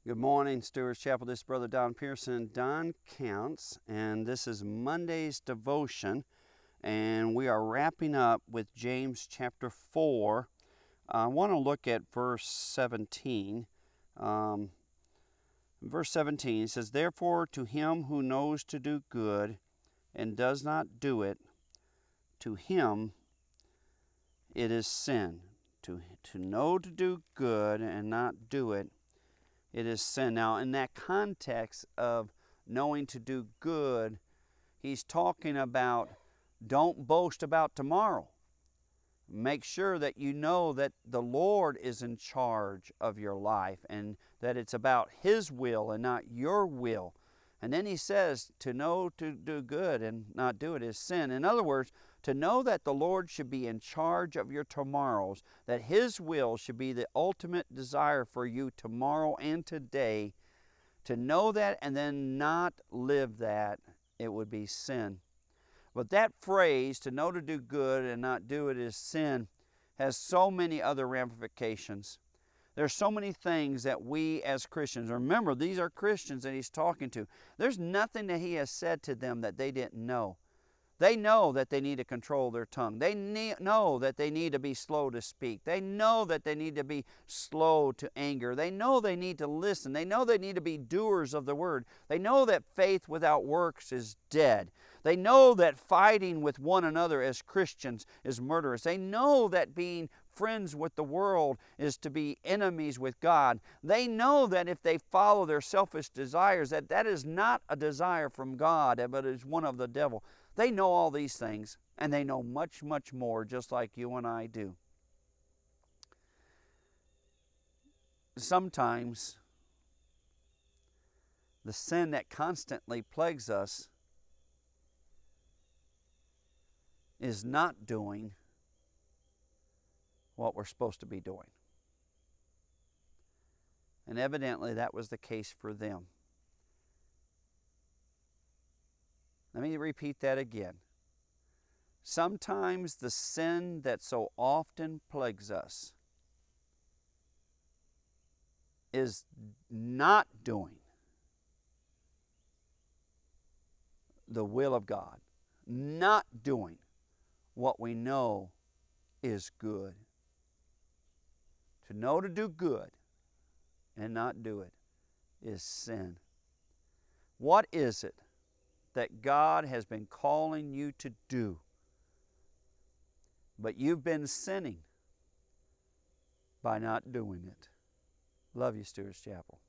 Good morning, Stewart's Chapel. This is Brother Don Pierson. Don Counts, and this is Monday's devotion, and we are wrapping up with James chapter 4. I want to look at verse 17. Verse 17 says, "Therefore to him who knows to do good and does not do it, to him it is sin." To know to do good and not do it, it is sin. Now, in that context of knowing to do good, he's talking about don't boast about tomorrow. Make sure that you know that the Lord is in charge of your life and that it's about His will and not your will. And then he says to know to do good and not do it is sin. In other words, to know that the Lord should be in charge of your tomorrows, that His will should be the ultimate desire for you tomorrow and today, to know that and then not live that, it would be sin. But that phrase, to know to do good and not do it is sin, has so many other ramifications. There's so many things that we as Christians, remember these are Christians that he's talking to. There's nothing that he has said to them that they didn't know. They know that they need to control their tongue. They know that they need to be slow to speak. They know that they need to be slow to anger. They know they need to listen. They know they need to be doers of the word. They know that faith without works is dead. They know that fighting with one another as Christians is murderous. They know that being friends with the world is to be enemies with God. They know that if they follow their selfish desires, that is not a desire from God, but is one of the devil. They know all these things, and they know much, much more, just like you and I do. Sometimes the sin that constantly plagues us is not doing what we're supposed to be doing. And evidently that was the case for them. Let me repeat that again. Sometimes the sin that so often plagues us is not doing the will of God, not doing what we know is good. To know to do good and not do it is sin. What is it that God has been calling you to do, but you've been sinning by not doing it? Love you, Stewart's Chapel.